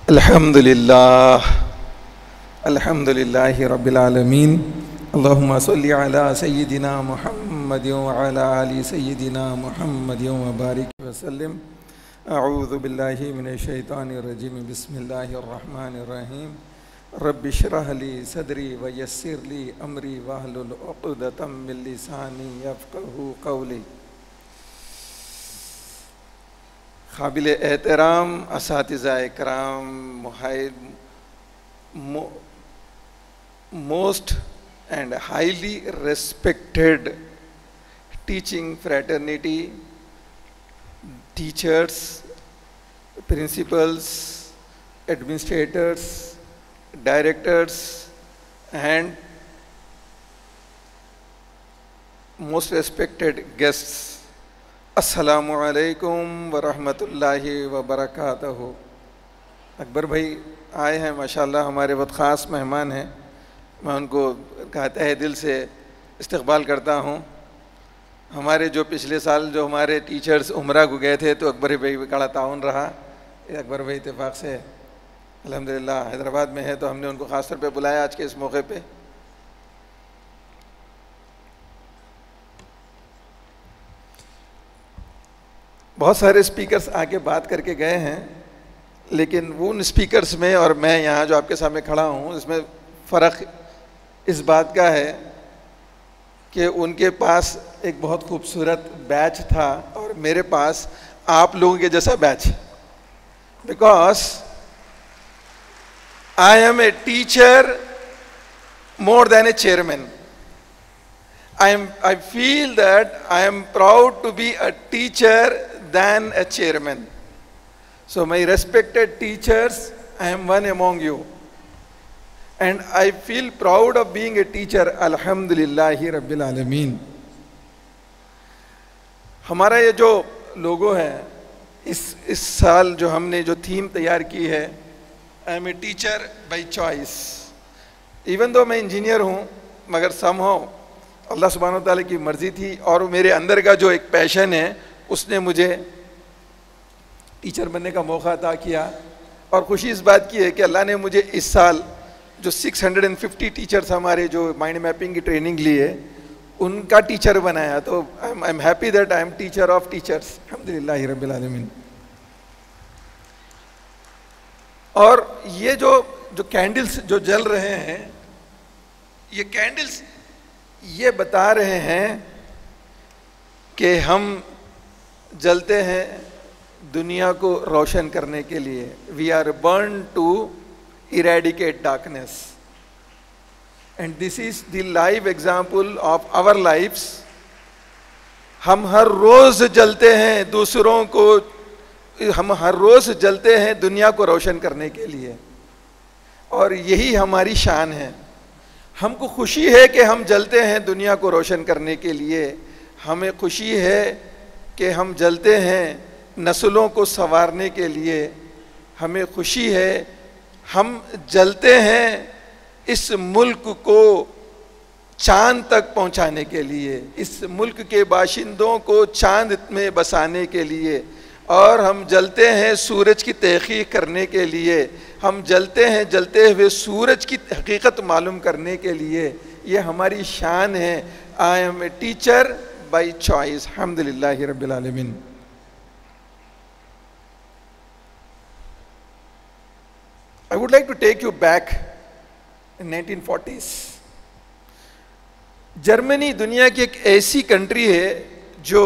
अल्हम्दुलिल्लाह अल्हम्दुलिल्लाहि रब्बिल आलमीन अल्लाहुम्मा सल्लि अला सय्यिदिना मुहम्मदिन व अला आलि सय्यिदिना मुहम्मदिन व बारिक व सल्लिम। अऊज़ु बिल्लाहि मिनश शैतानिर रजीम। बिस्मिल्लाहिर रहमानिर रहीम। रब्बि इश्रह ली सदरी व यस्सिर ली अमरी वहलुल उक़दतम मिन लिसानी यफ़क़हू क़ौली। काबिल एहतराम असातिज़ा इकराम, most and highly respected teaching fraternity, teachers, principals, administrators, directors, and most respected guests, अस्सलामु अलैकुम व रहमतुल्लाहि व बरकातहू। अकबर भाई आए हैं माशाल्लाह, हमारे बहुत ख़ास मेहमान हैं। मैं उनको तहे दिल से इस्तक़बाल करता हूँ। हमारे जो पिछले साल जो हमारे टीचर्स उम्रा को गए थे, तो अकबर भाई भी बड़ा ताउन रहा। अकबर भाई इत्तेफाक से अल्हम्दुलिल्लाह हैदराबाद में है, तो हमने उनको ख़ास तौर पे बुलाया आज के इस मौके पे। बहुत सारे स्पीकर्स आके बात करके गए हैं, लेकिन वो उन स्पीकर्स में और मैं यहाँ जो आपके सामने खड़ा हूँ, इसमें फ़र्क इस बात का है कि उनके पास एक बहुत खूबसूरत बैच था और मेरे पास आप लोगों के जैसा batch. Because I am a teacher more than a chairman. I feel that I am proud to be a teacher than a chairman. So my respected teachers, I am one among you. And I feel proud of being a teacher. Alhamdulillahi Rabbil Alameen. हमारा ये जो लोगो है, इस साल जो हमने जो theme तैयार की है, I am a teacher by choice. Even though मैं इंजीनियर हूँ, मगर somehow अल्लाह सुब्हानहू व तआला की मर्ज़ी थी और मेरे अंदर का जो एक पैशन है, उसने मुझे टीचर बनने का मौका अता किया। और खुशी इस बात की है कि अल्लाह ने मुझे इस साल जो 650 टीचर्स हमारे जो माइंड मैपिंग की ट्रेनिंग लिए, उनका टीचर बनाया। तो I am happy that I am teacher of teachers. अल्हम्दुलिल्लाहि रब्बिल आलमीन। और ये जो कैंडल्स जो जल रहे हैं, ये कैंडल्स ये बता रहे हैं कि हम जलते हैं दुनिया को रोशन करने के लिए। We are born to eradicate darkness, and this is the live example of our lifes. हम हर रोज जलते हैं दूसरों को, हम हर रोज जलते हैं दुनिया को रोशन करने के लिए, और यही हमारी शान है। हमको खुशी है कि हम जलते हैं दुनिया को रोशन करने के लिए। हमें खुशी है कि हम जलते हैं नस्लों को संवारने के लिए। हमें खुशी है हम जलते हैं इस मुल्क को चांद तक पहुंचाने के लिए, इस मुल्क के बाशिंदों को चांद में बसाने के लिए। और हम जलते हैं सूरज की तहकीक करने के लिए। हम जलते हैं जलते हुए सूरज की हकीकत मालूम करने के लिए। ये हमारी शान है। I am a teacher by choice. अल्हम्दुलिल्लाहि रब्बिल आलमीन। I would like to take you back in 1940s। Germany दुनिया की एक ऐसी कंट्री है जो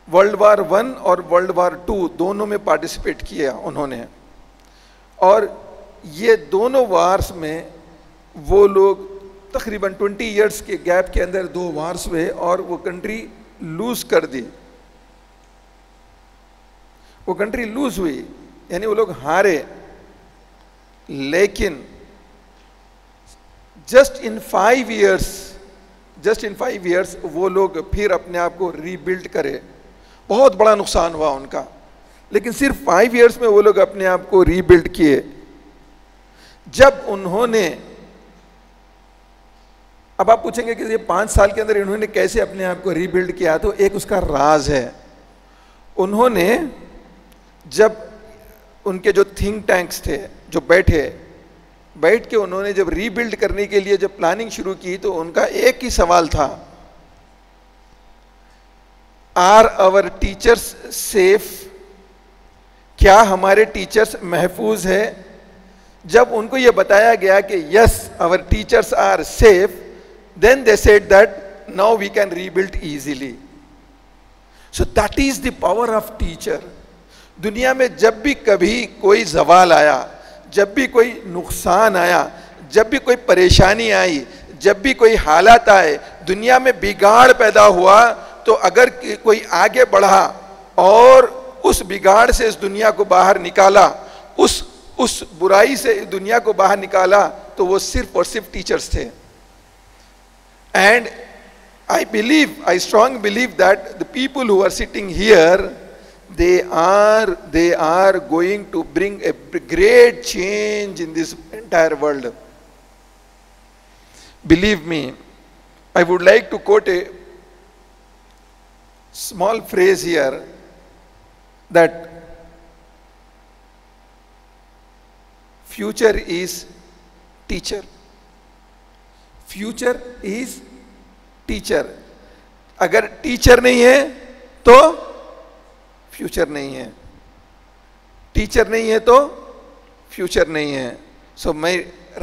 वर्ल्ड वार 1 और वर्ल्ड वार 2 दोनों में पार्टिसिपेट किया उन्होंने। और ये दोनों वार्स में वो लोग तकरीबन 20 इयर्स के गैप के अंदर 2 वार्स हुए और वो कंट्री लूज कर दी। वो कंट्री लूज हुई, यानी वो लोग हारे। लेकिन जस्ट इन 5 इयर्स वो लोग फिर अपने आप को रीबिल्ड करे। बहुत बड़ा नुकसान हुआ उनका, लेकिन सिर्फ 5 इयर्स में वो लोग अपने आप को रीबिल्ड किए। जब उन्होंने, अब आप पूछेंगे कि ये 5 साल के अंदर इन्होंने कैसे अपने आप को रीबिल्ड किया, तो एक उसका राज है। उन्होंने जब उनके जो थिंक टैंक्स थे, जो बैठ के उन्होंने जब रीबिल्ड करने के लिए जब प्लानिंग शुरू की, तो उनका एक ही सवाल था, आर आवर टीचर्स सेफ? क्या हमारे टीचर्स महफूज है? जब उनको ये बताया गया कि yes our teachers are safe, then they said that now we can rebuild easily. So that is the power of teacher. दुनिया में जब भी कभी कोई जवाल आया, जब भी कोई नुकसान आया, जब भी कोई परेशानी आई, जब भी कोई हालात आए, दुनिया में बिगाड़ पैदा हुआ, तो अगर कोई आगे बढ़ा और उस बिगाड़ से इस दुनिया को बाहर निकाला, उस बुराई से दुनिया को बाहर निकाला, तो वो सिर्फ और सिर्फ टीचर्स थे. And I strongly believe that the people who are sitting here, they are going to bring a great change in this entire world. Believe me, I would like to quote a small phrase here, that future is teacher. Future is teacher. अगर teacher नहीं है तो future नहीं है, teacher नहीं है तो future नहीं है. So my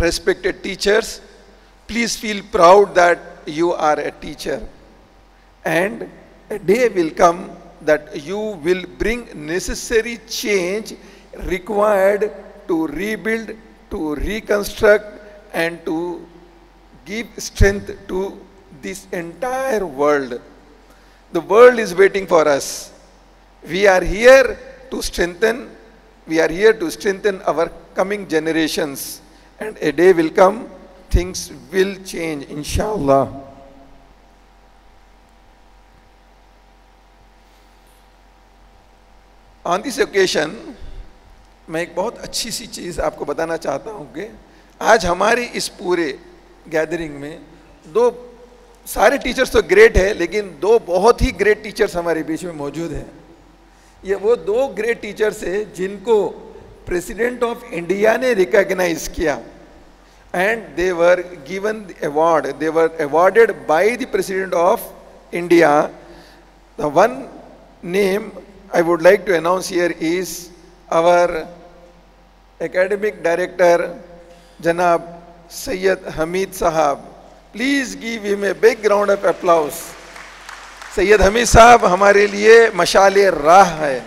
respected teachers, please feel proud that you are a teacher, and a day will come that you will bring necessary change required to rebuild, to reconstruct, and to give strength to this entire world. The world is waiting for us. We are here to strengthen our coming generations, and a day will come, things will change, inshallah. On this occasion, मैं एक बहुत अच्छी सी चीज़ आपको बताना चाहता हूँ कि आज हमारी इस पूरे गैदरिंग में सारे टीचर्स तो ग्रेट है, लेकिन दो बहुत ही ग्रेट टीचर्स हमारे बीच में मौजूद हैं. ये वो दो ग्रेट टीचर्स है जिनको प्रेसिडेंट ऑफ इंडिया ने रिकॉग्नाइज किया, and they were given award, they were awarded by the president of India. The one name I would like to announce here is our academic director, Janab Sayyid Hamid Sahab. Please give him a big round of applause. Sayyid Hamid Sahab हमारे लिए मशाले राह है.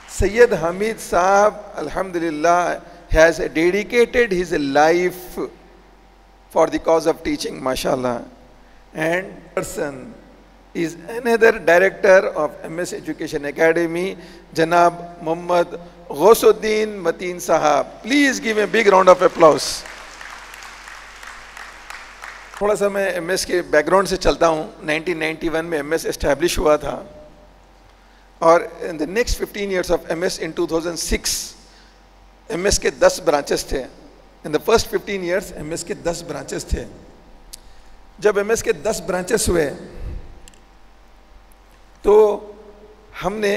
Sayyid Hamid Sahab, Alhamdulillah, has dedicated his life for the cause of teaching, mashallah. And person is another director of MS Education Academy, Janab Muhammad Ghosuddin Mateen Sahab. Please give a big round of applause. थोड़ा सा मैं MS के background से चलता हूँ. 1991 में MS establish हुआ था, और in the next 15 years of MS, in 2006 MS के 10 ब्रांचेस थे. In the first 15 years MS के 10 ब्रांचेस थे. जब MS के 10 ब्रांचेस हुए तो हमने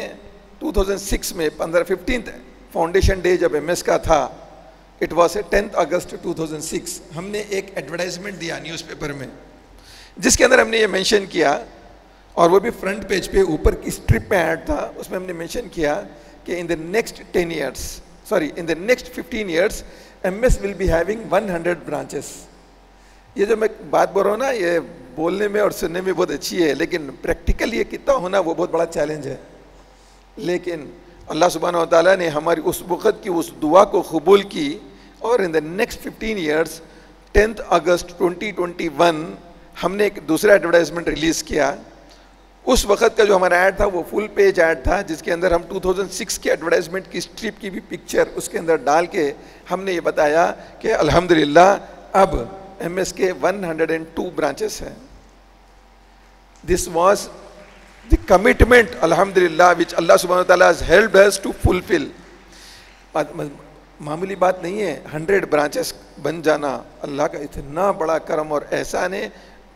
2006 में 15th फाउंडेशन डे जब MS का था, इट वॉज 10 अगस्त 2006, हमने एक एडवर्टाइजमेंट दिया न्यूज़पेपर में, जिसके अंदर हमने ये मेंशन किया, और वो भी फ्रंट पेज पे ऊपर की स्ट्रिप पे ऐड था. उसमें हमने मेंशन किया कि in the next 15 years MS will be having 100 branches. ये जो मैं बात बोल रहा हूँ ना, ये बोलने में और सुनने में बहुत अच्छी है, लेकिन प्रैक्टिकल ये कितना होना वो बहुत बड़ा चैलेंज है. लेकिन अल्लाह सुब्हानहू व तआला ने हमारी उस वक़्त की उस दुआ को कबूल की, और इन द नेक्स्ट 15 years 10 अगस्त 2021 हमने एक दूसरा एडवर्टाइजमेंट रिलीज़ किया. उस वक़्त का जो हमारा ऐड था वो फुल पेज ऐड था, जिसके अंदर हम 2006 के एडवर्टाइजमेंट की स्ट्रिप की भी पिक्चर उसके अंदर डाल के हमने ये बताया कि अल्हम्दुलिल्लाह अब MS के 102 ब्रांचेस हैं. दिस वॉज द कमिटमेंट अल्हम्दुलिल्लाह विच अल्लाह सुब्हानहू व तआला has helped us to fulfil. मामूली बात नहीं है 100 ब्रांचेस बन जाना, अल्लाह का इतना बड़ा करम और एहसान है.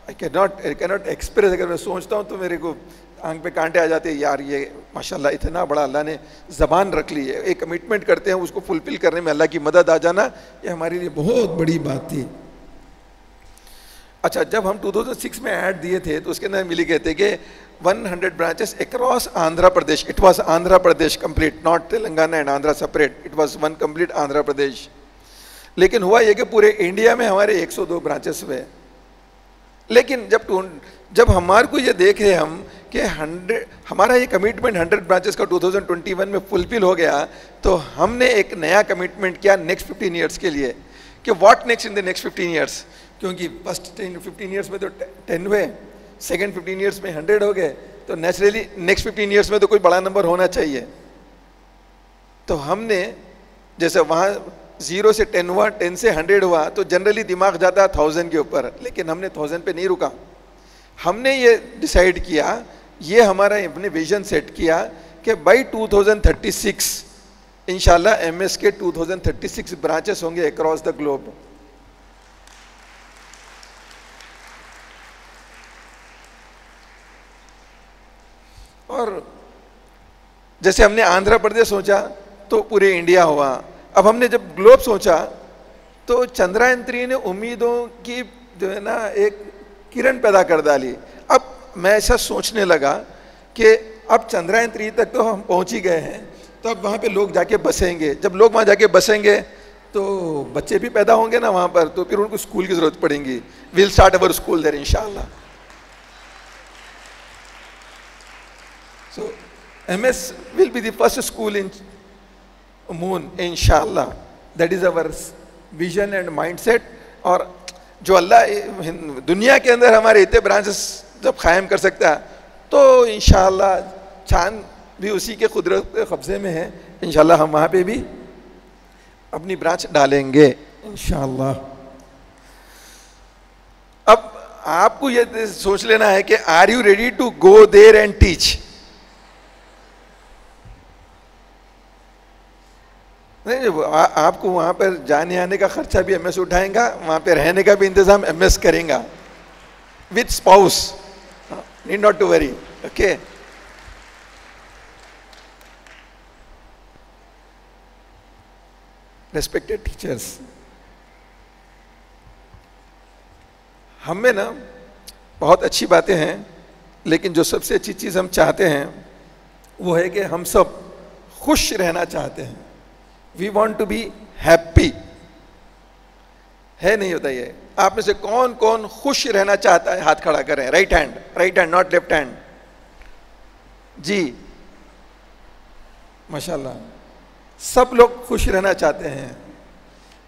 I can not express. अगर मैं सोचता हूँ तो मेरे को आंख पे कांटे आ जाते हैं, यार ये माशाल्लाह इतना बड़ा अल्लाह ने ज़बान रख ली है, एक कमिटमेंट करते हैं, उसको फुलफिल करने में अल्लाह की मदद आ जाना, ये हमारे लिए बहुत बड़ी बात थी। अच्छा, जब हम 2006 में ऐड दिए थे तो उसके अंदर मिली कहते कि 100 branches across Andhra Pradesh, it was Andhra Pradesh complete, not Telangana and Andhra separate, it was one complete Andhra Pradesh. लेकिन हुआ ये कि पूरे इंडिया में हमारे 102 ब्रांचेस हुए। लेकिन जब हमारे को ये देखे हम कि 100 हमारा ये कमिटमेंट 100 ब्रांचेस का 2021 में फुलफिल हो गया, तो हमने एक नया कमिटमेंट किया नेक्स्ट 15 ईयर्स के लिए कि what next in the next 15 years, क्योंकि फर्स्ट 15 ईयर्स में तो 10 हुए, सेकेंड 15 ईयर्स में 100 हो गए, तो नेचुरली नेक्स्ट 15 ईयर्स में तो कोई बड़ा नंबर होना चाहिए। तो हमने जैसे वहाँ 0 से 10 हुआ, 10 से 100 हुआ, तो जनरली दिमाग जाता है 1000 के ऊपर, लेकिन हमने 1000 पे नहीं रुका। हमने ये डिसाइड किया, ये हमारा अपने विजन सेट किया कि बाई 2036 इंशाल्लाह एमएस के 2036 ब्रांचेस होंगे अक्रॉस द ग्लोब। और जैसे हमने आंध्र प्रदेश सोचा तो पूरे इंडिया हुआ, अब हमने जब ग्लोब सोचा तो चंद्रयान 3 ने उम्मीदों की जो है ना एक किरण पैदा कर डाली। अब मैं ऐसा सोचने लगा कि अब चंद्रयान 3 तक तो हम पहुंच ही गए हैं, तो अब वहाँ पे लोग जाके बसेंगे, जब लोग वहाँ जाके बसेंगे तो बच्चे भी पैदा होंगे ना वहाँ पर, तो फिर उनको स्कूल की ज़रूरत पड़ेगी। Will start our school there इंशाल्लाह। So MS will be the first school in moon inshallah. That is our vision and mindset। और जो अल्लाह दुनिया के अंदर हमारे इतने ब्रांचेस जब कायम कर सकता है, तो इंशाल्लाह चांद भी उसी के कुदरत के कब्जे में है, इंशाल्लाह हम वहाँ पे भी अपनी ब्रांच डालेंगे इंशाल्लाह। अब आपको ये सोच लेना है कि are you ready to go there and teach. नहीं, आपको वहाँ पर जाने आने का खर्चा भी एमएस उठाएगा, वहाँ पे रहने का भी इंतजाम एमएस करेगा with spouse, need not to worry, okay. Respected teachers, हम में ना बहुत अच्छी बातें हैं, लेकिन जो सबसे अच्छी चीज़ हम चाहते हैं वो है कि हम सब खुश रहना चाहते हैं। We want to be happy। है नहीं होता ये? आप में से कौन कौन खुश रहना चाहता है? हाथ खड़ा करें। Right hand not left hand. जी माशाल्लाह, सब लोग खुश रहना चाहते हैं,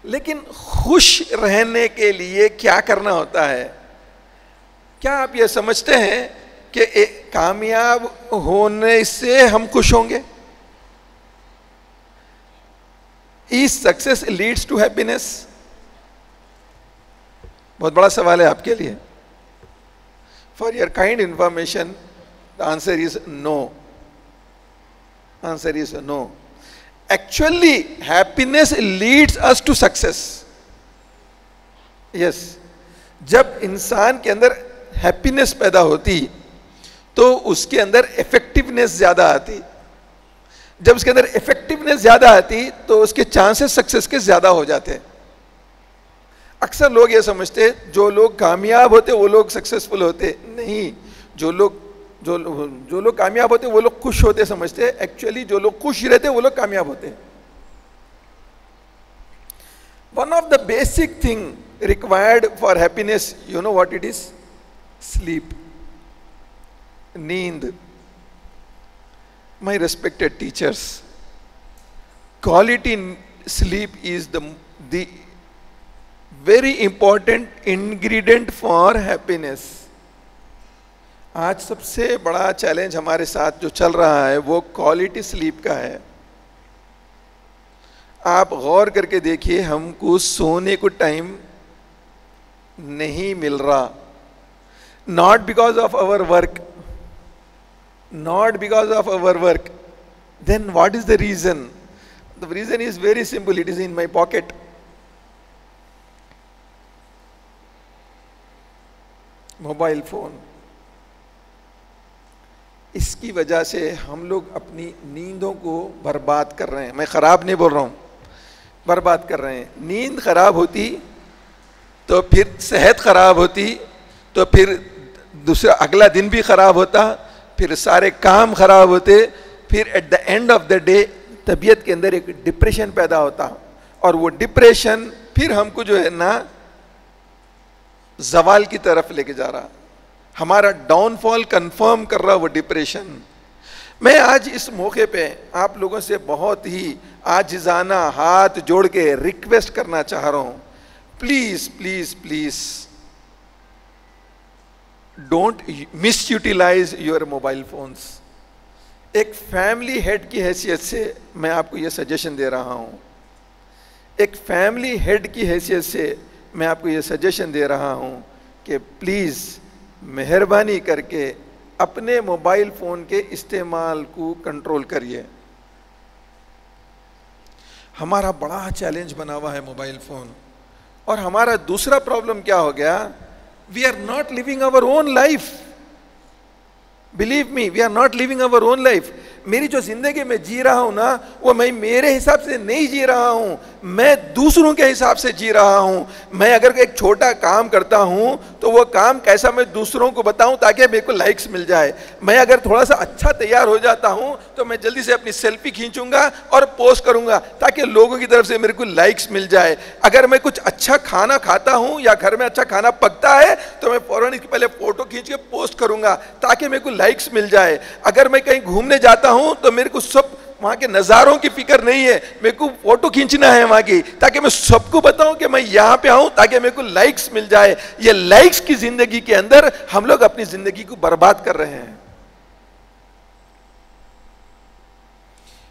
लेकिन खुश रहने के लिए क्या करना होता है? क्या आप ये समझते हैं कि कामयाब होने से हम खुश होंगे? Is success leads to happiness? बहुत बड़ा सवाल है आपके लिए। For your kind information, the answer is no. Answer is no. Actually, happiness leads us to success. Yes. जब इंसान के अंदर हैप्पीनेस पैदा होती तो उसके अंदर इफेक्टिवनेस ज्यादा आती। जब उसके अंदर इफेक्टिवनेस ज्यादा आती तो उसके चांसेस सक्सेस के ज्यादा हो जाते हैं। अक्सर लोग ये समझते जो लोग कामयाब होते वो लोग सक्सेसफुल होते, नहीं, जो लोग कामयाब होते वो लोग खुश होते समझते। एक्चुअली जो लोग खुश रहते वो लोग कामयाब होते। One of the basic thing required for happiness, you know what it is? Sleep, नींद। My respected teachers, quality sleep is the very important ingredient for happiness। आज सबसे बड़ा चैलेंज हमारे साथ जो चल रहा है वो क्वालिटी स्लीप का है। आप गौर करके देखिए, हमको सोने को टाइम नहीं मिल रहा, not because of our work, not because of our work. Then what is the reason? The reason is very simple, it is in my pocket. Mobile phone, इसकी वजह से हम लोग अपनी नींदों को बर्बाद कर रहे हैं। मैं ख़राब नहीं बोल रहा हूँ, बर्बाद कर रहे हैं। नींद खराब होती तो फिर सेहत खराब होती, तो फिर दूसरा अगला दिन भी खराब होता, फिर सारे काम खराब होते, फिर at the end of the day तबीयत के अंदर एक डिप्रेशन पैदा होता, और वो डिप्रेशन फिर हमको जो है ना जवाल की तरफ लेके जा रहा, हमारा डाउनफॉल कंफर्म कर रहा वो डिप्रेशन। मैं आज इस मौके पे आप लोगों से बहुत ही आजिज़ाना हाथ जोड़ के रिक्वेस्ट करना चाह रहा हूं, please please please don't misutilise your mobile phones. एक फैमिली हेड की हैसियत से मैं आपको यह सजेशन दे रहा हूं, एक फैमिली हेड की हैसियत से मैं आपको यह सजेशन दे रहा हूं कि प्लीज मेहरबानी करके अपने मोबाइल फोन के इस्तेमाल को कंट्रोल करिए। हमारा बड़ा चैलेंज बना हुआ है मोबाइल फोन। और हमारा दूसरा प्रॉब्लम क्या हो गया, we are not living our own life. Believe me, we are not living our own life. मेरी जो जिंदगी में जी रहा हूं ना, वो मैं मेरे हिसाब से नहीं जी रहा हूं, मैं दूसरों के हिसाब से जी रहा हूं। मैं अगर एक छोटा काम करता हूं तो वो काम कैसा मैं दूसरों को बताऊं ताकि मेरे को लाइक्स मिल जाए। मैं अगर थोड़ा सा अच्छा तैयार हो जाता हूं तो मैं जल्दी से अपनी सेल्फी खींचूंगा और पोस्ट करूंगा ताकि लोगों की तरफ से मेरे को लाइक्स मिल जाए। अगर मैं कुछ अच्छा खाना खाता हूं या घर में अच्छा खाना पकता है तो मैं फौरन इसके पहले फोटो खींच के पोस्ट करूंगा ताकि मेरे को लाइक्स मिल जाए। अगर मैं कहीं घूमने जाता हूं तो मेरे को सब वहां के नजारों की फिक्र नहीं है, मेरे को फोटो खींचना है वहां की ताकि मैं सबको बताऊं कि मैं यहां पे आऊं ताकि मेरे को लाइक्स मिल जाए। ये लाइक्स की जिंदगी के अंदर हम लोग अपनी जिंदगी को बर्बाद कर रहे हैं।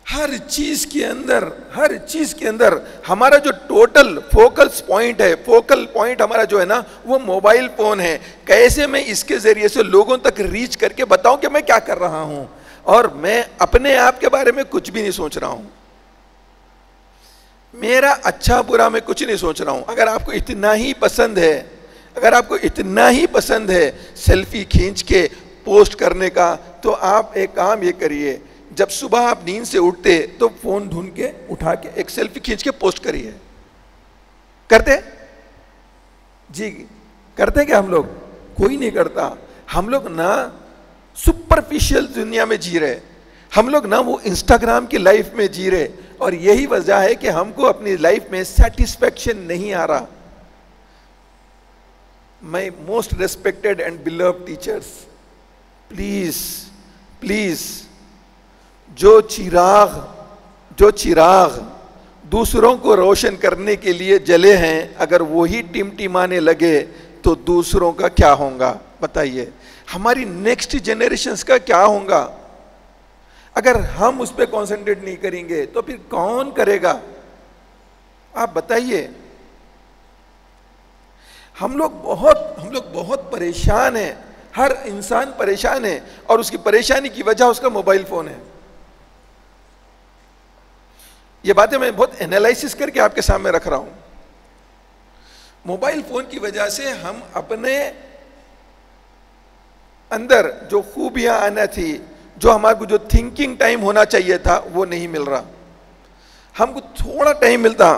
हर चीज के अंदर हमारा जो टोटल फोकल पॉइंट हमारा जो है ना वो मोबाइल फोन है। कैसे मैं इसके जरिए से लोगों तक रीच करके बताऊं कि मैं क्या कर रहा हूं, और मैं अपने आप के बारे में कुछ भी नहीं सोच रहा हूं, मेरा अच्छा बुरा मैं कुछ नहीं सोच रहा हूं। अगर आपको इतना ही पसंद है सेल्फी खींच के पोस्ट करने का, तो आप एक काम ये करिए, जब सुबह आप नींद से उठते तो फोन ढूंढ के उठा के एक सेल्फी खींच के पोस्ट करिए। करते जी, करते क्या हम लोग? कोई नहीं करता। हम लोग ना सुपरफिशियल दुनिया में जी रहे, हम लोग ना वो इंस्टाग्राम की लाइफ में जी रहे, और यही वजह है कि हमको अपनी लाइफ में सेटिस्फैक्शन नहीं आ रहा। My most respected and beloved teachers, please जो चिराग दूसरों को रोशन करने के लिए जले हैं, अगर वही टिमटिमाने लगे तो दूसरों का क्या होगा बताइए? हमारी नेक्स्ट जनरेशंस का क्या होगा? अगर हम उस पर कॉन्सेंट्रेट नहीं करेंगे तो फिर कौन करेगा? आप बताइए। हम लोग बहुत परेशान हैं, हर इंसान परेशान है, और उसकी परेशानी की वजह उसका मोबाइल फोन है। ये बातें मैं बहुत एनालिसिस करके आपके सामने रख रहा हूं। मोबाइल फोन की वजह से हम अपने अंदर जो खूबियां आना थी, जो हमारे को जो थिंकिंग टाइम होना चाहिए था, वो नहीं मिल रहा। हमको थोड़ा टाइम मिलता,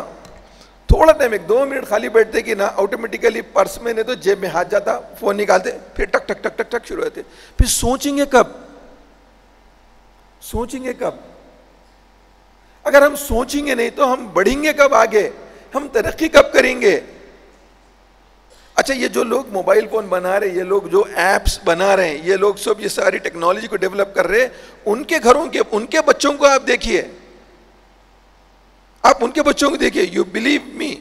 थोड़ा टाइम 1-2 मिनट खाली बैठते कि ना, ऑटोमेटिकली पर्स में नहीं तो जेब में हाथ जाता, फोन निकालते, फिर टक टक टक टक टक शुरू होते। फिर सोचेंगे कब? अगर हम सोचेंगे नहीं तो हम बढ़ेंगे कब आगे? हम तरक्की कब करेंगे? अच्छा, ये जो लोग मोबाइल फोन बना रहे, ये लोग जो एप्स बना रहे हैं, ये लोग सब ये सारी टेक्नोलॉजी को डेवलप कर रहे हैं, उनके घरों के उनके बच्चों को आप देखिए, आप उनके बच्चों को देखिए, यू बिलीव मी,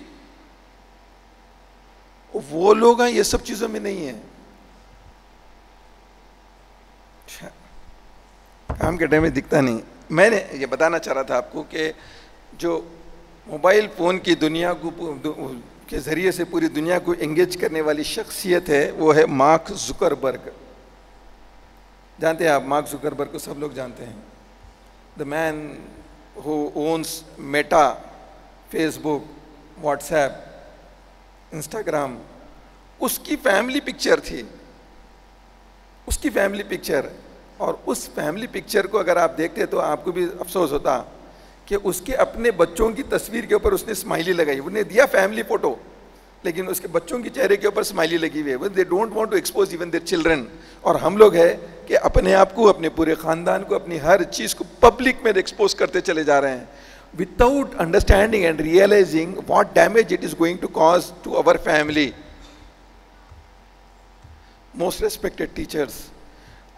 वो लोग हैं ये सब चीजों में नहीं है। काम के टाइम में दिखता नहीं। मैंने ये बताना चाह रहा था आपको कि जो मोबाइल फोन की दुनिया को के जरिए से पूरी दुनिया को एंगेज करने वाली शख्सियत है, वो है मार्क जुकरबर्ग। जानते हैं आप मार्क जुकरबर्ग को? सब लोग जानते हैं। The man who owns Meta, Facebook, WhatsApp, Instagram. उसकी फैमिली पिक्चर थी, उसकी फैमिली पिक्चर और उस फैमिली पिक्चर को अगर आप देखते तो आपको भी अफसोस होता कि उसके अपने बच्चों की तस्वीर के ऊपर उसने स्माइली लगाई, उन्हें दिया फैमिली फोटो लेकिन उसके बच्चों की चेहरे के ऊपर स्माइली लगी हुई है। They don't want to expose even their children. और हम लोग है कि अपने आप को, अपने पूरे खानदान को, अपनी हर चीज को पब्लिक में एक्सपोज करते चले जा रहे हैं without understanding and realising what damage it is going to cause to our family. Most respected teachers,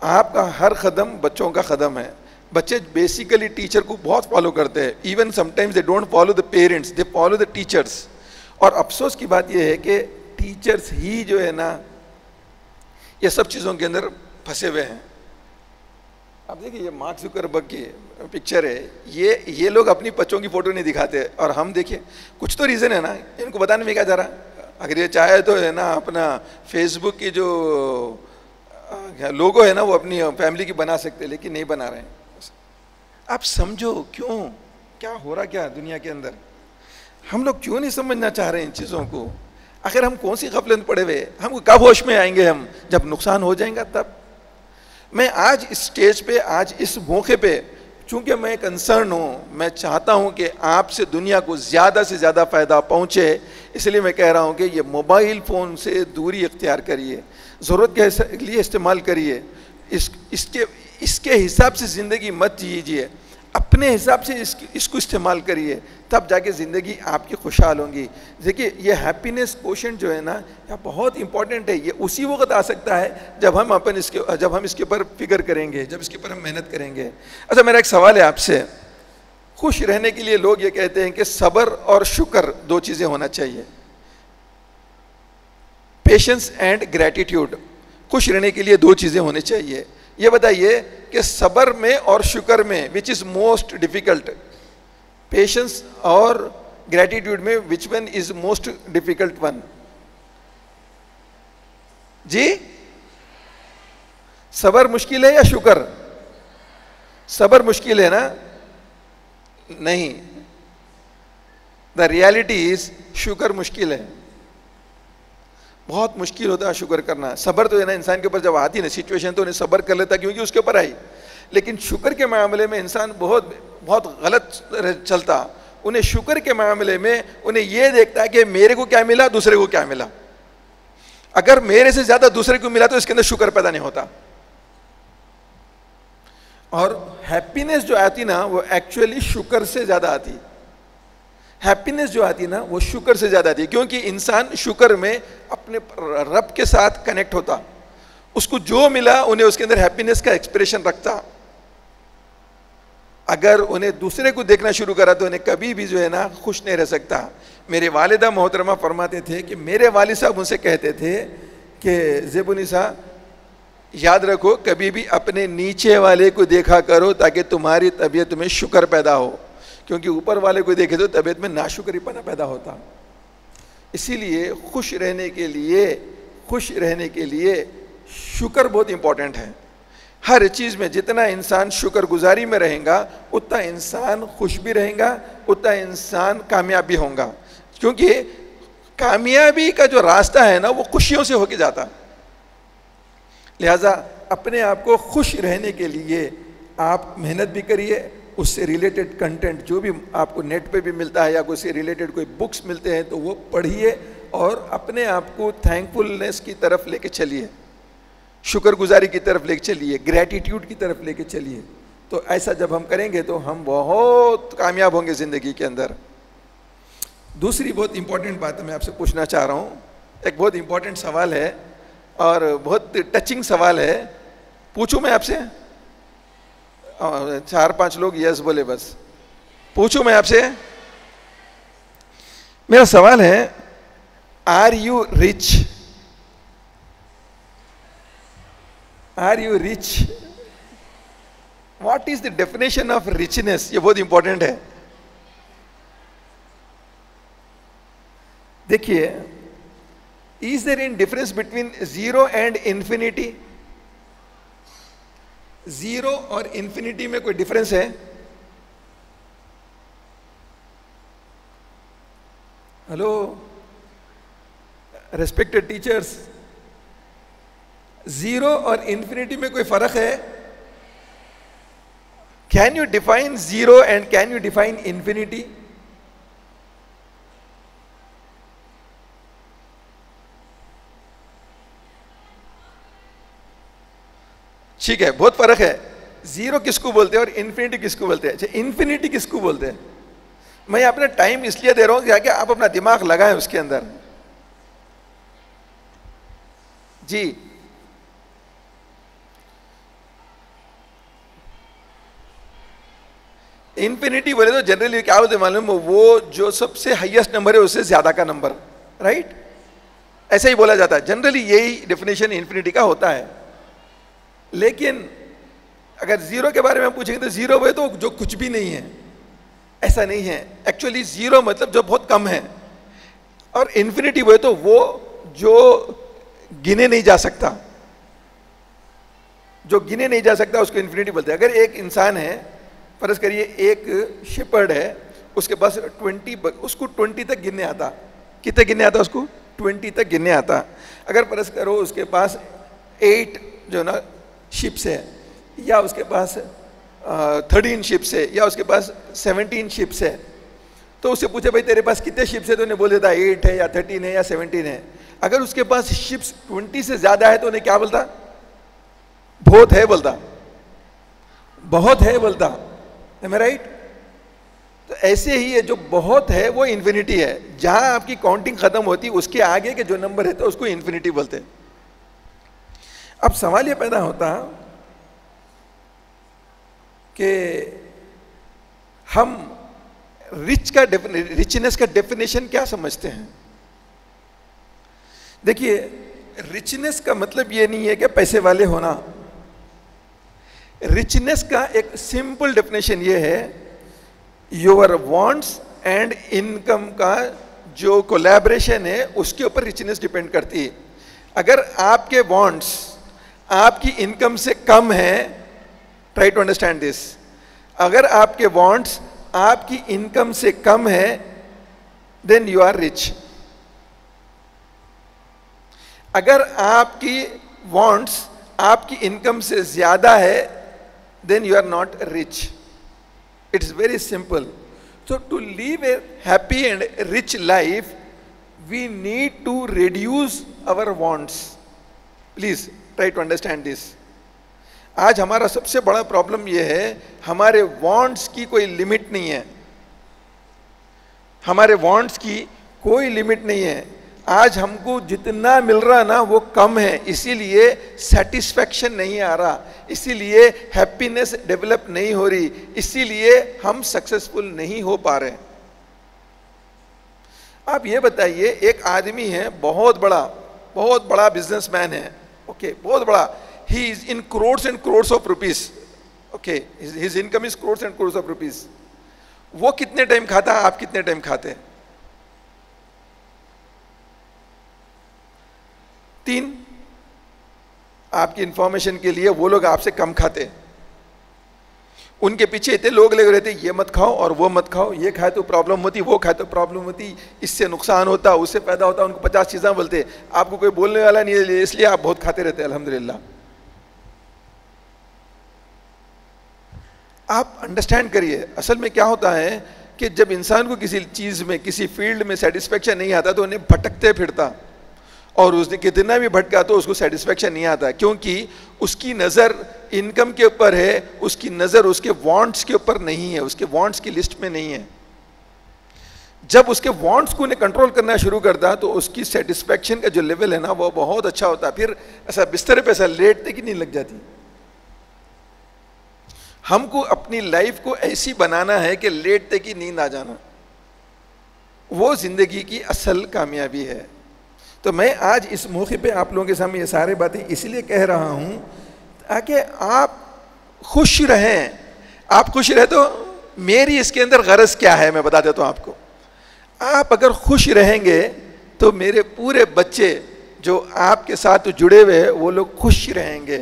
आपका हर कदम बच्चों का कदम है। बच्चे बेसिकली टीचर को बहुत फॉलो करते हैं, even sometimes they don't follow the parents, they follow the teachers. और अफसोस की बात यह है कि टीचर्स ही जो है ना ये सब चीज़ों के अंदर फंसे हुए हैं। अब देखिए ये मार्क जुकरबर्ग की पिक्चर है, ये लोग अपनी बच्चों की फोटो नहीं दिखाते और हम देखिए कुछ तो रीज़न है ना, इनको बताने में क्या जा रहा। अगर ये चाहे तो है ना अपना फेसबुक की जो लोगो है ना वो अपनी फैमिली की बना सकते, लेकिन नहीं बना रहे हैं। आप समझो क्यों, क्या हो रहा क्या दुनिया के अंदर। हम लोग क्यों नहीं समझना चाह रहे इन चीज़ों को। आखिर हम कौन सी गफलत में पड़े हुए, हम कब होश में आएंगे, हम जब नुकसान हो जाएगा तब। मैं आज इस स्टेज पे, आज इस मौके पे, चूंकि मैं कंसर्न हूँ, मैं चाहता हूँ कि आपसे दुनिया को ज़्यादा से ज़्यादा फ़ायदा पहुँचे, इसलिए मैं कह रहा हूँ कि ये मोबाइल फ़ोन से दूरी इख्तियार करिए, ज़रूरत के लिए इस्तेमाल करिए, इसके हिसाब से ज़िंदगी मत जीजिए, अपने हिसाब से इसको इस्तेमाल करिए, तब जाके ज़िंदगी आपकी खुशहाल होगी। देखिए ये हैप्पीनेस क्वोशेंट जो है ना यह बहुत इंपॉर्टेंट है। ये उसी वक्त आ सकता है जब हम इसके ऊपर फिक्र करेंगे, जब इसके ऊपर हम मेहनत करेंगे। अच्छा मेरा एक सवाल है आपसे, खुश रहने के लिए लोग ये कहते हैं कि सब्र और शुक्र दो चीज़ें होना चाहिए, पेशेंस एंड ग्रैटिट्यूड। खुश रहने के लिए दो चीज़ें होनी चाहिए। ये बताइए कि सब्र में और शुक्र में which is most difficult, patience और ग्रैटिट्यूड में which one is most difficult one? जी सब्र मुश्किल है या शुक्र? सब्र मुश्किल है ना? नहीं, द रियलिटी इज शुक्र मुश्किल है, बहुत मुश्किल होता है शुक्र करना। सब्र तो है ना इंसान के ऊपर जब आती है ना सिचुएशन तो उन्हें सब्र कर लेता क्योंकि उसके ऊपर आई, लेकिन शुक्र के मामले में इंसान बहुत गलत चलता। उन्हें शुक्र के मामले में उन्हें यह देखता है कि मेरे को क्या मिला, दूसरे को क्या मिला। अगर मेरे से ज्यादा दूसरे को मिला तो इसके अंदर शुक्र पैदा नहीं होता। और हैप्पीनेस जो आती ना वो एक्चुअली शुक्र से ज्यादा आती। हैप्पीनेस जो आती है ना वो शुक्र से ज़्यादा आती है, क्योंकि इंसान शुक्र में अपने रब के साथ कनेक्ट होता, उसको जो मिला उन्हें उसके अंदर हैप्पीनेस का एक्सप्रेशन रखता। अगर उन्हें दूसरे को देखना शुरू करा तो उन्हें कभी भी जो है ना खुश नहीं रह सकता। मेरे वालिदा मोहतरमा फरमाते थे कि मेरे वालिद साहब उनसे कहते थे कि ज़ेबुनिसा याद रखो कभी भी अपने नीचे वाले को देखा करो ताकि तुम्हारी तबीयत में शुक्र पैदा हो, क्योंकि ऊपर वाले को देखे तो तबीयत में नाशुक्रीपना पैदा होता। इसीलिए खुश रहने के लिए शुक्र बहुत इंपॉर्टेंट है। हर चीज़ में जितना इंसान शुक्रगुजारी में रहेगा उतना इंसान खुश भी रहेगा, उतना इंसान कामयाब भी होगा, क्योंकि कामयाबी का जो रास्ता है ना वो खुशियों से होके जाता। लिहाजा अपने आप को खुश रहने के लिए आप मेहनत भी करिए, उससे रिलेटेड कंटेंट जो भी आपको नेट पे भी मिलता है या उससे रिलेटेड कोई बुक्स मिलते हैं तो वो पढ़िए और अपने आप को थैंकफुलनेस की तरफ लेके चलिए, शुक्रगुजारी की तरफ लेके चलिए, ग्रैटिट्यूड की तरफ लेके चलिए। तो ऐसा जब हम करेंगे तो हम बहुत कामयाब होंगे ज़िंदगी के अंदर। दूसरी बहुत इंपॉर्टेंट बात मैं आपसे पूछना चाह रहा हूँ, एक बहुत इंपॉर्टेंट सवाल है और बहुत टचिंग सवाल है। पूछूं मैं आपसे? 4-5 लोग यस बोले बस। पूछूं मैं आपसे? मेरा सवाल है, are you rich? Are you rich? What is the definition of richness? ये बहुत इंपॉर्टेंट है। देखिए, is there any difference between zero and infinity? Zero और इंफिनिटी में कोई डिफरेंस है? हेलो रेस्पेक्टेड टीचर्स, जीरो और इंफिनिटी में कोई फर्क है? Can you define zero and can you define infinity? ठीक है, बहुत फर्क है। जीरो किसको बोलते हैं और इन्फिनिटी किसको बोलते हैं? अच्छा, इन्फिनिटी किसको बोलते हैं? मैं अपना टाइम इसलिए दे रहा हूं कि आप अपना दिमाग लगाएं उसके अंदर। जी, इन्फिनिटी बोले तो जनरली क्या बोलते मालूम, वो जो सबसे हाईएस्ट नंबर है उससे ज्यादा का नंबर, राइट? ऐसे ही बोला जाता है जनरली, यही डेफिनेशन इन्फिनिटी का होता है। लेकिन अगर जीरो के बारे में पूछेंगे तो जीरो बोले तो जो कुछ भी नहीं है, ऐसा नहीं है। एक्चुअली जीरो मतलब जो बहुत कम है, और इन्फिनिटी बोले तो वो जो गिने नहीं जा सकता, जो गिने नहीं जा सकता उसको इन्फिनिटी बोलते हैं। अगर एक इंसान है, फर्ज करिए एक शेपर्ड है, उसके पास 20, उसको 20 तक गिनने आता। कितने गिनने आता उसको? 20 तक गिनने आता। अगर फर्ज करो उसके पास 8 जो ना शिप्स है, या उसके पास 13 शिप्स है, या उसके पास 17 शिप्स है, तो उससे पूछे भाई तेरे पास कितने शिप्स है, तो उन्हें बोल देता 8 है या 13 है या 17 है। अगर उसके पास शिप्स 20 से ज्यादा है तो उन्हें क्या बोलता? बहुत है बोलता, बहुत है बोलता। Am I right? तो ऐसे ही है, जो बहुत है वो इन्फिनिटी है। जहां आपकी काउंटिंग खत्म होती है उसके आगे के जो नंबर है तो उसको इन्फिनिटी बोलते हैं। अब सवाल ये पैदा होता कि हम रिचनेस का डेफिनेशन क्या समझते हैं? देखिए, रिचनेस का मतलब ये नहीं है कि पैसे वाले होना। रिचनेस का एक सिंपल डेफिनेशन ये है, योर वांट्स एंड इनकम का जो कोलैबोरेशन है उसके ऊपर रिचनेस डिपेंड करती है। अगर आपके वांट्स आपकी इनकम से कम है, ट्राई टू अंडरस्टैंड दिस, अगर आपके वांट्स आपकी इनकम से कम है, देन यू आर रिच। अगर आपकी वांट्स आपकी इनकम से ज्यादा है, then you are not rich. It's very simple. So to live a happy and rich life, we need to reduce our wants. Please try to understand this. आज हमारा सबसे बड़ा प्रॉब्लम यह है, हमारे wants की कोई लिमिट नहीं है। हमारे wants की कोई लिमिट नहीं है। आज हमको जितना मिल रहा ना वो कम है, इसीलिए सेटिस्फैक्शन नहीं आ रहा, इसीलिए हैप्पीनेस डेवलप नहीं हो रही, इसीलिए हम सक्सेसफुल नहीं हो पा रहे। आप ये बताइए, एक आदमी है बहुत बड़ा बिजनेसमैन है, ओके, बहुत बड़ा, he is in crores and crores of rupees, okay, his income is crores and crores of rupees. वो कितने टाइम खाता है, आप कितने टाइम खाते हैं? 3। आपकी इंफॉर्मेशन के लिए, वो लोग आपसे कम खाते। उनके पीछे इतने लोग लगे रहते, ये मत खाओ और वो मत खाओ, ये खाए तो प्रॉब्लम होती, वो खाए तो प्रॉब्लम होती, इससे नुकसान होता, उससे पैदा होता, उनको 50 चीज़ें बोलते। आपको कोई बोलने वाला नहीं है, इसलिए आप बहुत खाते रहते हैं। अल्हम्दुलिल्लाह। आप अंडरस्टैंड करिए, असल में क्या होता है कि जब इंसान को किसी चीज़ में, किसी फील्ड में सेटिस्फेक्शन नहीं आता तो उन्हें भटकते फिरता, और उसने कितना भी भटका तो उसको सेटिस्फेक्शन नहीं आता, क्योंकि उसकी नज़र इनकम के ऊपर है, उसकी नज़र उसके वांट्स के ऊपर नहीं है, उसके वांट्स की लिस्ट में नहीं है। जब उसके वांट्स को उन्हें कंट्रोल करना शुरू करता तो उसकी सेटिस्फेक्शन का जो लेवल है ना वो बहुत अच्छा होता, फिर ऐसा बिस्तर पे ऐसा लेटते कि नहीं लग जाती। हमको अपनी लाइफ को ऐसी बनाना है कि लेटते की नींद आ जाना, वो जिंदगी की असल कामयाबी है। तो मैं आज इस मौके पे आप लोगों के सामने ये सारी बातें इसलिए कह रहा हूँ ताकि आप खुश रहें। आप खुश रहे तो मेरी इसके अंदर गरज क्या है मैं बता देता हूँ आपको। आप अगर खुश रहेंगे तो मेरे पूरे बच्चे जो आपके साथ जुड़े हुए हैं वो लोग खुश रहेंगे।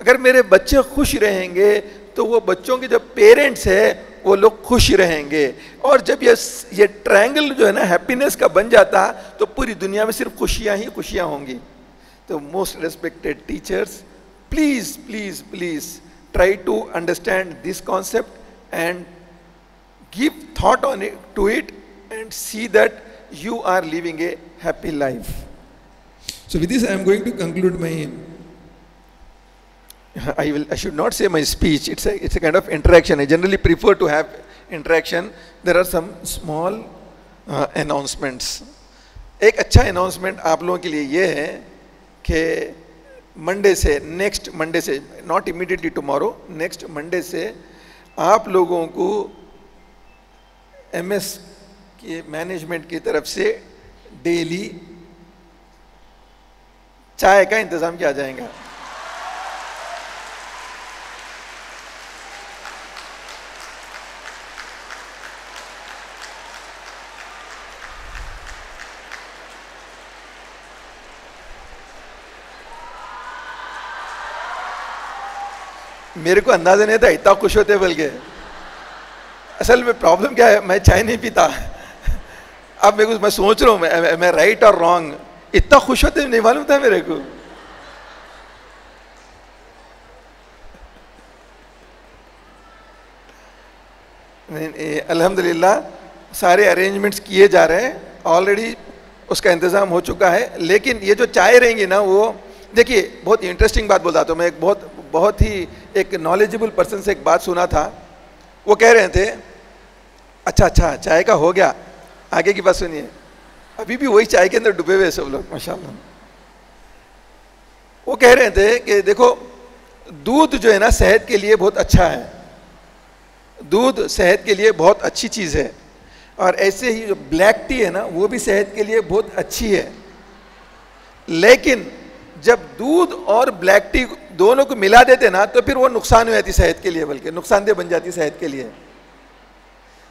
अगर मेरे बच्चे खुश रहेंगे तो वो बच्चों के जो पेरेंट्स हैं वो लोग खुश रहेंगे। और जब ये ट्रायंगल जो है ना हैप्पीनेस का बन जाता तो पूरी दुनिया में सिर्फ खुशियां ही खुशियां होंगी। तो most respected teachers, please please please try to understand this concept and give thought on it, to it, and see that you are living a happy life. So with this I am going to conclude my, I should not say my speech, it's a kind of interaction. I generally prefer to have interaction. There are some small announcements. एक अच्छा announcement आप लोगों के लिए ये है कि Monday से, नेक्स्ट मंडे से, not immediately tomorrow, next Monday से आप लोगों को एमएस के मैनेजमेंट की तरफ से डेली चाय का इंतजाम किया जाएगा. मेरे को अंदाजा नहीं था इतना खुश होते बल्कि. असल में प्रॉब्लम क्या है, मैं चाय नहीं पीता. अब मैं सोच रहा हूँ मैं राइट और रॉन्ग. इतना खुश होते नहीं मालूम था मेरे को. अल्हम्दुलिल्लाह सारे अरेंजमेंट्स किए जा रहे हैं, ऑलरेडी उसका इंतज़ाम हो चुका है. लेकिन ये जो चाय रहेंगी ना, वो देखिए बहुत इंटरेस्टिंग बात बोल रहा था मैं. एक बहुत ही एक नॉलेजेबल पर्सन से एक बात सुना था. वो कह रहे थे अच्छा चाय का हो गया, आगे की बात सुनिए. अभी भी वही चाय के अंदर डूबे हुए सब लोग माशाल्लाह. वो कह रहे थे कि देखो दूध जो है ना सेहत के लिए बहुत अच्छा है, दूध सेहत के लिए बहुत अच्छी चीज़ है. और ऐसे ही जो ब्लैक टी है ना वो भी सेहत के लिए बहुत अच्छी है. लेकिन जब दूध और ब्लैक टी दोनों को मिला देते ना तो फिर वो नुकसान हो जाती सेहत के लिए, बल्कि नुकसानदेह बन जाती सेहत के लिए.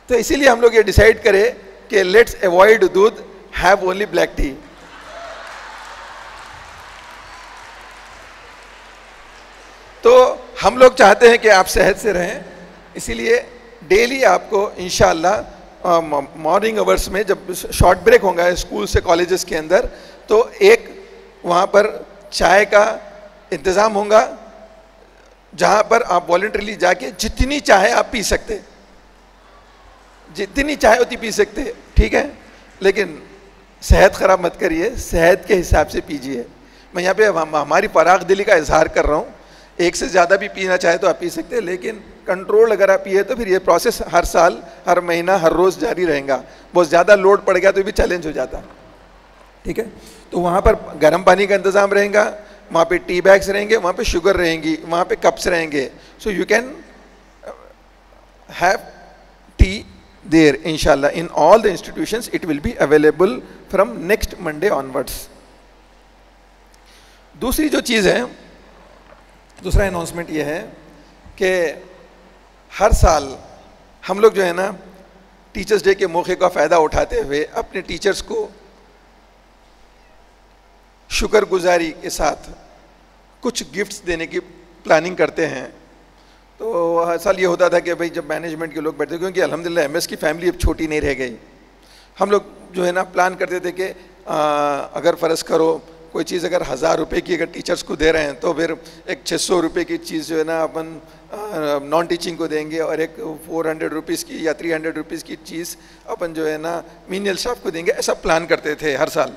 तो इसीलिए हम लोग ये डिसाइड करें कि लेट्स अवॉइड दूध, हैव ओनली ब्लैक टी. तो हम लोग चाहते हैं कि आप सेहत से रहें, इसीलिए डेली आपको इंशाअल्लाह मॉर्निंग आवर्स में जब शॉर्ट ब्रेक होगा स्कूल से कॉलेजेस के अंदर, तो एक वहाँ पर चाय का इंतज़ाम होगा जहाँ पर आप वॉलंटरीली जाके जितनी चाय आप पी सकते, जितनी चाय होती पी सकते, ठीक है. लेकिन सेहत ख़राब मत करिए, सेहत के हिसाब से पीजिए. मैं यहाँ पे हमारी फराग दिली का इजहार कर रहा हूँ. एक से ज़्यादा भी पीना चाहे तो आप पी सकते हैं, लेकिन कंट्रोल अगर आप पिए तो फिर ये प्रोसेस हर साल, हर महीना, हर रोज़ जारी रहेगा. बहुत ज़्यादा लोड पड़ गया तो भी चैलेंज हो जाता, ठीक है. तो वहाँ पर गर्म पानी का इंतज़ाम रहेगा, वहाँ पे टी बैग्स रहेंगे, वहाँ पे शुगर रहेंगी, वहाँ पे कप्स रहेंगे. So you can have tea there इंशाल्लाह. In all the institutions it will be available from next Monday onwards. दूसरी जो चीज़ है, दूसरा अनाउंसमेंट ये है कि हर साल हम लोग जो है ना टीचर्स डे के मौके का फ़ायदा उठाते हुए अपने टीचर्स को शुक्रगुजारी के साथ कुछ गिफ्ट्स देने की प्लानिंग करते हैं. तो हर साल ये होता था कि भाई जब मैनेजमेंट के लोग बैठते, क्योंकि अल्हम्दुलिल्लाह एमएस की फैमिली अब छोटी नहीं रह गई, हम लोग जो है ना प्लान करते थे कि अगर फ़र्ज़ करो कोई चीज़ अगर 1000 रुपये की अगर टीचर्स को दे रहे हैं तो फिर एक 600 रुपये की चीज़ जो है ना अपन नॉन टीचिंग को देंगे, और एक 400 रुपीज़ की या 300 रुपीज़ की चीज़ अपन जो है ना मीनियल स्टाफ को देंगे. ऐसा प्लान करते थे हर साल.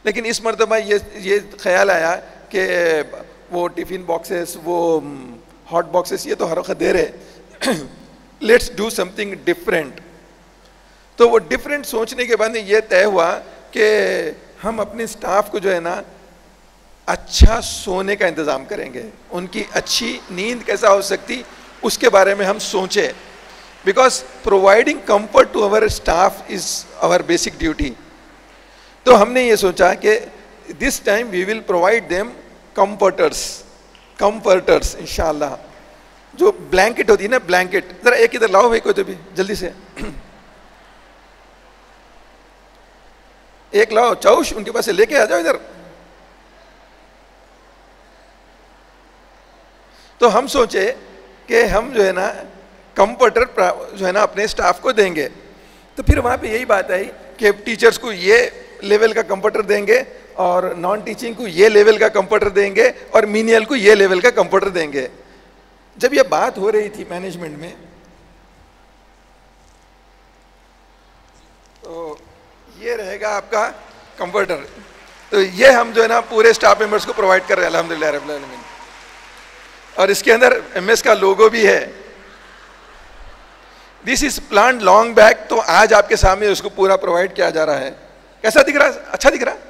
लेकिन इस मरतबा ये ख्याल आया कि वो टिफ़िन बॉक्सेस, वो हॉट बॉक्सेस, ये तो हर वक्त दे रहे, लेट्स डू समथिंग डिफरेंट. तो वो डिफरेंट सोचने के बाद ये तय हुआ कि हम अपने स्टाफ को जो है ना अच्छा सोने का इंतज़ाम करेंगे. उनकी अच्छी नींद कैसा हो सकती उसके बारे में हम सोचें, because providing comfort to our staff is our basic duty. तो हमने ये सोचा कि this time we will provide them comforters इंशाल्लाह. जो ब्लैंकेट होती है ना, ब्लैंकेट, ज़रा एक इधर लाओ भाई कोई तो भी जल्दी से एक लाओ, चौश उनके पास से लेके आ जाओ इधर. तो हम सोचे कि हम जो है ना कंफर्टर जो है ना अपने स्टाफ को देंगे. तो फिर वहाँ पे यही बात आई कि टीचर्स को ये लेवल का कंफर्टर देंगे, और नॉन टीचिंग को ये लेवल का कंफर्टर देंगे, और मीनियल को ये लेवल का कंफर्टर देंगे. जब ये बात हो रही थी मैनेजमेंट में, तो ये रहेगा आपका कंफर्टर। तो ये हम जो है ना पूरे स्टाफ मेंबर्स को प्रोवाइड कर रहे हैं अल्हम्दुलिल्लाह रब्बिल आलमीन। और इसके अंदर एमएस का लोगो भी है। This is plan long back, तो आज आपके सामने उसको पूरा प्रोवाइड किया जा रहा है। कैसा दिख रहा है? अच्छा दिख रहा है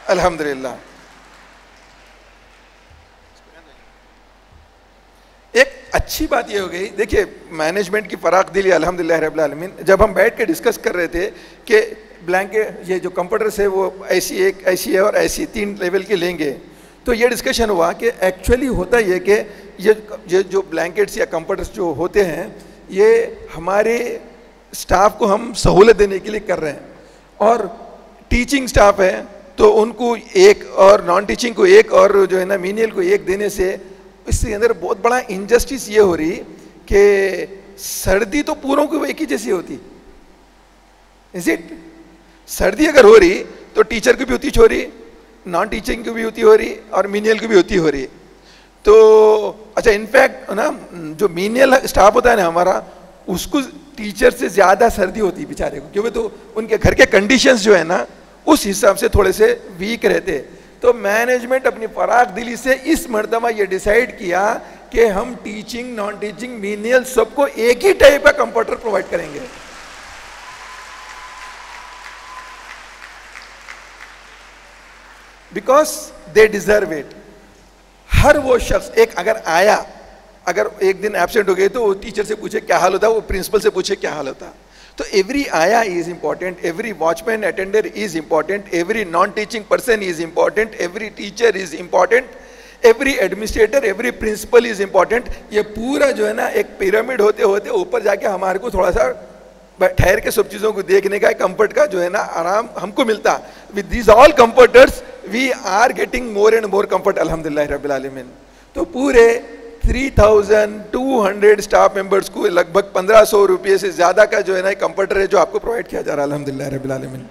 अल्हम्दुलिल्लाह। एक अच्छी बात ये हो गई, देखिए मैनेजमेंट की फराख दिली अल्हम्दुलिल्लाह रब्बिल आलमीन। जब हम बैठ के डिस्कस कर रहे थे कि ब्लैंकेट ये जो कंप्यूटर्स है वो ऐसी एक ऐसी है और ऐसी 3 लेवल के लेंगे, तो ये डिस्कशन हुआ कि एक्चुअली होता ये कि ये जो ब्लैंकेट्स या कंप्यूटर्स जो होते हैं ये हमारे स्टाफ को हम सहूलत देने के लिए कर रहे हैं। और टीचिंग स्टाफ है तो उनको एक और नॉन टीचिंग को एक और जो है ना मीनियल को एक देने से इसके अंदर बहुत बड़ा इनजस्टिस ये हो रही कि सर्दी तो पूरों को एक ही जैसी होती, इज इट? सर्दी अगर हो रही तो टीचर की भी होती हो रही, नॉन टीचिंग की भी होती हो रही और मीनियल की भी होती हो रही। तो अच्छा, इनफैक्ट ना जो मीनियल स्टाफ होता है ना हमारा, उसको टीचर से ज़्यादा सर्दी होती बेचारे को, क्योंकि तो उनके घर के कंडीशंस जो है ना उस हिसाब से थोड़े से वीक रहते। तो मैनेजमेंट अपनी फराख दिली से इस मर्तबा ये डिसाइड किया कि हम टीचिंग नॉन टीचिंग मीनियल सबको एक ही टाइप का कंप्यूटर प्रोवाइड करेंगे। Because they deserve it. हर वो शख्स एक अगर एक दिन एब्सेंट हो गए तो वो टीचर से पूछे क्या हाल होता, वो प्रिंसिपल से पूछे क्या हाल होता। तो एवरी आया is important, every watchman attender is important, every non teaching person is important, every teacher is important, every administrator, every principal is important. ये पूरा जो है ना एक पिरामिड होते होते ऊपर जाके हमारे को थोड़ा सा ठहर के सब चीज़ों को देखने का कंफर्ट का जो है ना आराम हमको मिलता। With these all comforters we are getting more and more comfort अल्हम्दुलिल्लाह रब्बिल आलमीन। तो पूरे 3200 स्टाफ मेंबर्स को लगभग 1500 रुपये से ज़्यादा का जो है ना कंफर्टर है जो आपको प्रोवाइड किया जा रहा है अल्हम्दुलिल्लाह रब्बिल आलमीन।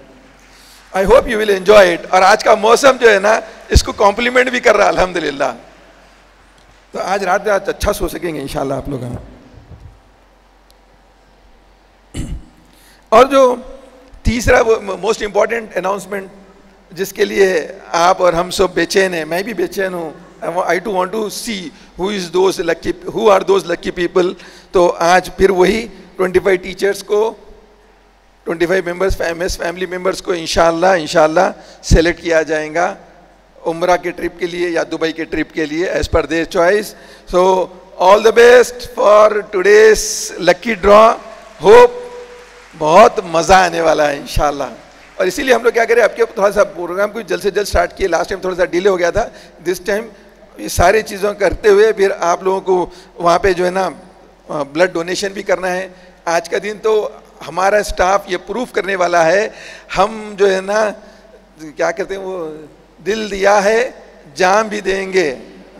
I hope you will enjoy it. और आज का मौसम जो है ना इसको कॉम्प्लीमेंट भी कर रहा है अल्हम्दुलिल्लाह। तो आज रात में अच्छा सो सकेंगे इंशाल्लाह आप लोग। और जो तीसरा मोस्ट इंपॉर्टेंट अनाउंसमेंट जिसके लिए आप और हम सब बेचैन हैं, मैं भी बेचैन हूँ, I too want to see who are those lucky people। तो आज फिर वही 25 टीचर्स को, 25 मेंबर्स फैमिली मेंबर्स को इंशाल्लाह सेलेक्ट किया जाएगा उम्रा के ट्रिप के लिए या दुबई के ट्रिप के लिए as per their choice. So all the best for today's lucky draw. Hope बहुत मज़ा आने वाला है इंशाल्लाह। और इसीलिए हम लोग क्या करें, आपके थोड़ा सा प्रोग्राम को जल्द से जल्द स्टार्ट किए। लास्ट टाइम थोड़ा सा डिले हो गया था, दिस टाइम ये सारी चीज़ों करते हुए फिर आप लोगों को वहाँ पे जो है ना ब्लड डोनेशन भी करना है। आज का दिन तो हमारा स्टाफ ये प्रूफ करने वाला है, हम जो है ना क्या कहते हैं वो, दिल दिया है जान भी देंगे।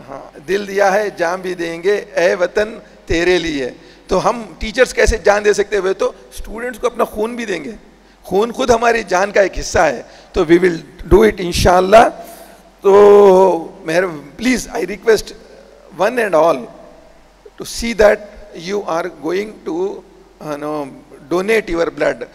हाँ, दिल दिया है जान भी देंगे ए वतन तेरे लिए। तो हम टीचर्स कैसे जान दे सकते हुए, तो स्टूडेंट्स को अपना खून भी देंगे। खून खुद हमारी जान का एक हिस्सा है, तो वी विल डू इट इंशाल्लाह। तो मेरे please I request one and all to see that you are going to donate your blood.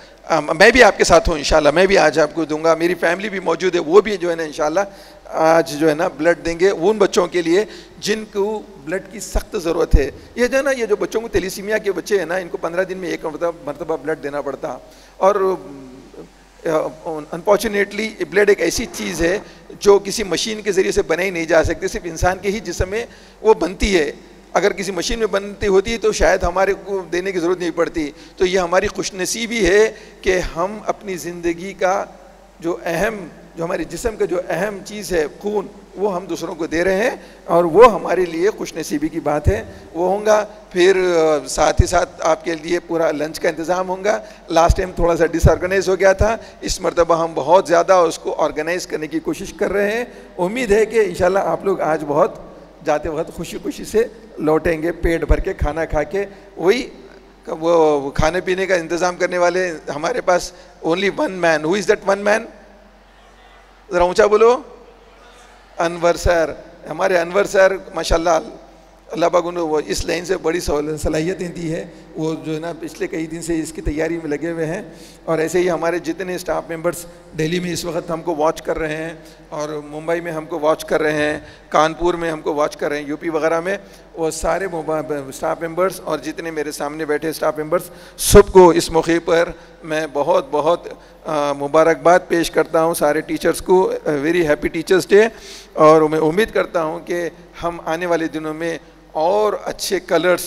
मैं भी आपके साथ हूँ इंशाल्लाह, मैं भी आज आपको दूंगा, मेरी फैमिली भी मौजूद है, वो भी जो है ना इंशाल्लाह आज जो है ना ब्लड देंगे उन बच्चों के लिए जिनको ब्लड की सख्त ज़रूरत है। ये जो है ना, ये जो बच्चों को थैलेसीमिया के बच्चे हैं ना, इनको 15 दिन में एक मरतबा ब्लड देना पड़ता। और अनफॉर्चुनेटली ब्लड एक ऐसी चीज़ है जो किसी मशीन के ज़रिए से बनाई नहीं जा सकती, सिर्फ इंसान के ही जिस्म में वो बनती है। अगर किसी मशीन में बनती होती तो शायद हमारे को देने की ज़रूरत नहीं पड़ती। तो ये हमारी खुशनसीबी है कि हम अपनी ज़िंदगी का जो हमारे जिस्म का जो अहम चीज़ है खून, वो हम दूसरों को दे रहे हैं, और वो हमारे लिए खुशनसीबी की बात है। वो होगा। फिर साथ ही साथ आपके लिए पूरा लंच का इंतज़ाम होगा। लास्ट टाइम थोड़ा सा डिसऑर्गेनाइज हो गया था, इस मरतबा हम बहुत ज़्यादा उसको ऑर्गेनाइज करने की कोशिश कर रहे हैं। उम्मीद है कि इंशाल्लाह आप लोग आज बहुत जाते वक्त खुशी खुशी से लौटेंगे, पेट भर के खाना खा के। वही वो खाने पीने का इंतज़ाम करने वाले हमारे पास only one man. Who is that one man? ज़रा ऊँचा बोलो। अनवर सर, हमारे अनवर सर माशाल्लाह अल्लाह पाक उन्हें वो इस लाइन से बड़ी सलाहियतें दी है, वो जो है ना पिछले कई दिन से इसकी तैयारी में लगे हुए हैं। और ऐसे ही हमारे जितने स्टाफ मेंबर्स दिल्ली में इस वक्त हमको वॉच कर रहे हैं और मुंबई में हमको वॉच कर रहे हैं, कानपुर में हमको वॉच कर रहे हैं, यूपी वगैरह में, वो सारे स्टाफ मेंबर्स और जितने मेरे सामने बैठे स्टाफ मेंबर्स सबको इस मौके पर मैं बहुत बहुत मुबारकबाद पेश करता हूँ सारे टीचर्स को। Very happy teachers day. और मैं उम्मीद करता हूँ कि हम आने वाले दिनों में और अच्छे कलर्स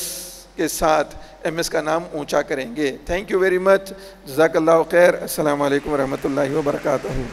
के साथ एमएस का नाम ऊंचा करेंगे। Thank you very much. जज़ाकल्लाहु खैर। अस्सलामु अलैकुम रहमतुल्लाहि व बरकातहू।